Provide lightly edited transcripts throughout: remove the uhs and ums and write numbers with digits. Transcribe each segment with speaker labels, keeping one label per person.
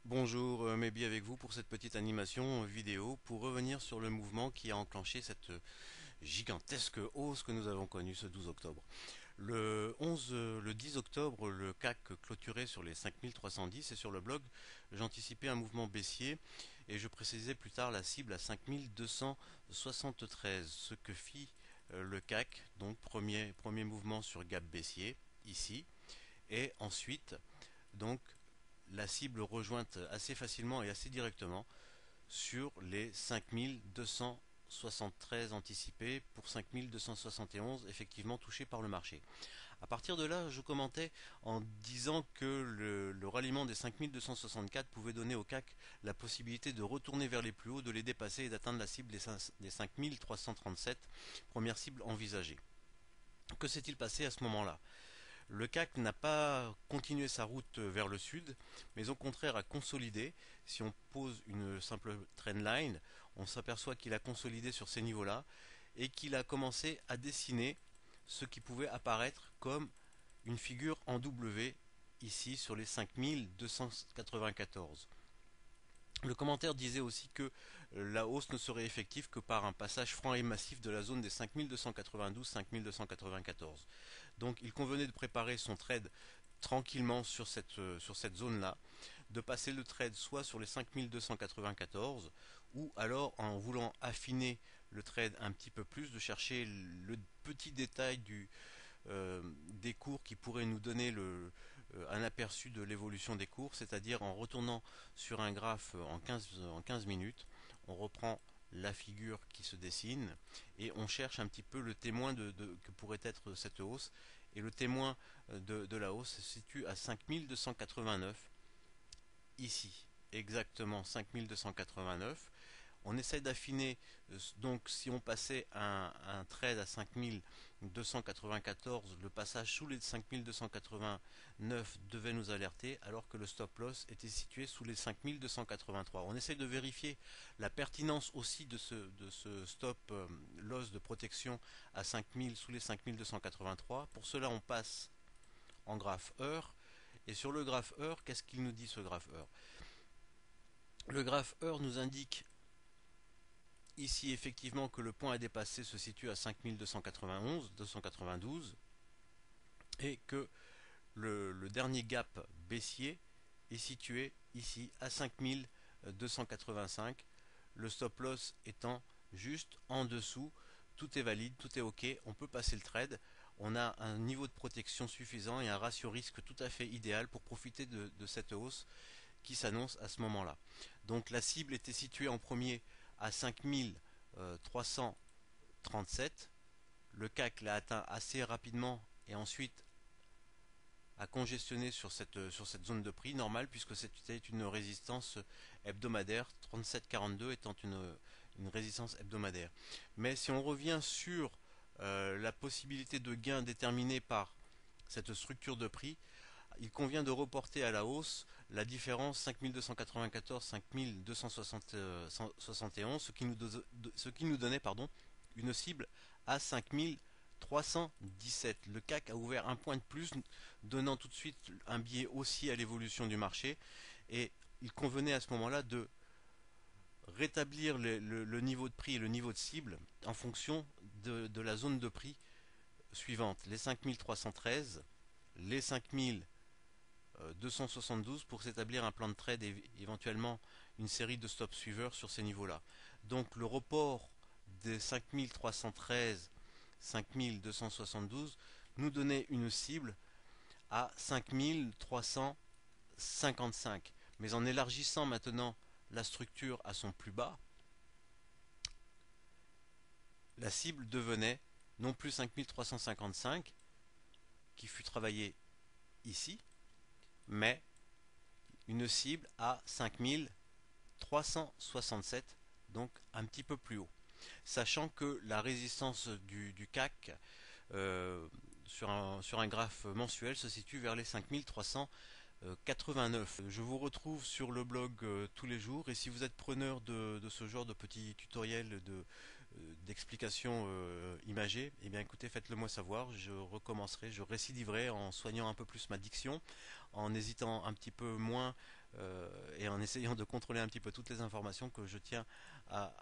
Speaker 1: Bonjour, Maybe avec vous pour cette petite animation vidéo pour revenir sur le mouvement qui a enclenché cette gigantesque hausse que nous avons connue ce 12 octobre. Le 10 octobre, le CAC clôturait sur les 5310 et sur le blog, j'anticipais un mouvement baissier et je précisais plus tard la cible à 5273, ce que fit le CAC, donc premier mouvement sur gap baissier ici et ensuite donc la cible rejointe assez facilement et assez directement sur les 5273 anticipés pour 5271 effectivement touchés par le marché. À partir de là, je commentais en disant que le ralliement des 5264 pouvait donner au CAC la possibilité de retourner vers les plus hauts, de les dépasser et d'atteindre la cible des 5337, première cible envisagée. Que s'est-il passé à ce moment-là? Le CAC n'a pas continué sa route vers le sud, mais au contraire a consolidé. Si on pose une simple trendline, on s'aperçoit qu'il a consolidé sur ces niveaux-là et qu'il a commencé à dessiner ce qui pouvait apparaître comme une figure en W ici sur les 5294. Le commentaire disait aussi que la hausse ne serait effective que par un passage franc et massif de la zone des 5292-5294. Donc il convenait de préparer son trade tranquillement sur cette zone-là, de passer le trade soit sur les 5294 ou alors en voulant affiner le trade un petit peu plus, de chercher le petit détail des cours qui pourrait nous donner un aperçu de l'évolution des cours, c'est-à-dire en retournant sur un graphe en 15 minutes, on reprend la figure qui se dessine et on cherche un petit peu le témoin que pourrait être cette hausse. Et le témoin de la hausse se situe à 5289, ici, exactement 5289. On essaie d'affiner, donc si on passait un trade à 5294, le passage sous les 5289 devait nous alerter, alors que le stop loss était situé sous les 5283. On essaie de vérifier la pertinence aussi de ce stop loss de protection à 5000 sous les 5283. Pour cela, on passe en graphe heure. Et sur le graphe heure, qu'est-ce qu'il nous dit ce graphe heure? Le graphe heure nous indique ici effectivement que le point à dépasser se situe à 5291, 292 et que le dernier gap baissier est situé ici à 5285, le stop loss étant juste en dessous. Tout est valide, tout est ok, on peut passer le trade, on a un niveau de protection suffisant et un ratio risque tout à fait idéal pour profiter de cette hausse qui s'annonce à ce moment-là. Donc la cible était située en premier à 5337, le CAC l'a atteint assez rapidement et ensuite a congestionné sur cette zone de prix normale, puisque c'était une résistance hebdomadaire, 37,42 étant une résistance hebdomadaire. Mais si on revient sur la possibilité de gain déterminée par cette structure de prix, il convient de reporter à la hausse la différence 5294-5271, ce qui nous donnait une cible à 5317. Le CAC a ouvert un point de plus, donnant tout de suite un biais haussier à l'évolution du marché, et il convenait à ce moment-là de rétablir le niveau de prix et le niveau de cible en fonction de la zone de prix suivante, les 5313, les 5272 pour s'établir un plan de trade et éventuellement une série de stop suiveurs sur ces niveaux-là. Donc le report des 5313, 5272 nous donnait une cible à 5355. Mais en élargissant maintenant la structure à son plus bas, la cible devenait non plus 5355 qui fut travaillé ici, mais une cible à 5367, donc un petit peu plus haut. Sachant que la résistance du CAC sur un graphe mensuel se situe vers les 5389. Je vous retrouve sur le blog tous les jours, et si vous êtes preneur de ce genre de petits tutoriels d'explications imagées, eh bien écoutez, faites-le moi savoir, je recommencerai, je récidiverai en soignant un peu plus ma diction, en hésitant un petit peu moins et en essayant de contrôler un petit peu toutes les informations que je tiens à,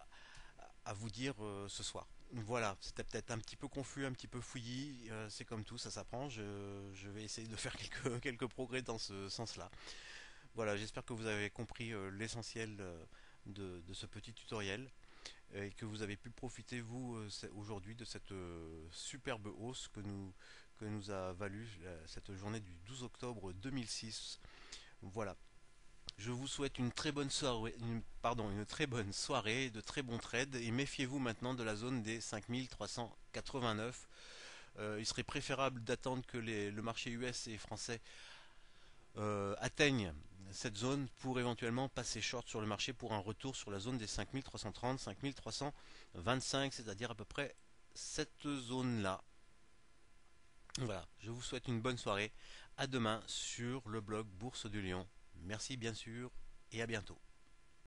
Speaker 1: à vous dire ce soir. Voilà, c'était peut-être un petit peu confus, un petit peu fouillis, c'est comme tout, ça s'apprend. Je vais essayer de faire quelques progrès dans ce sens-là. Voilà, j'espère que vous avez compris l'essentiel de ce petit tutoriel et que vous avez pu profiter vous aujourd'hui de cette superbe hausse que nous a valu cette journée du 12 octobre 2006. Voilà. Je vous souhaite une très bonne soirée, une très bonne soirée, de très bons trades et méfiez-vous maintenant de la zone des 5389. Il serait préférable d'attendre que le marché US et français atteignent cette zone pour éventuellement passer short sur le marché pour un retour sur la zone des 5330, 5325, c'est-à-dire à peu près cette zone-là. Voilà, je vous souhaite une bonne soirée. À demain sur le blog Bourse du Lion. Merci bien sûr et à bientôt.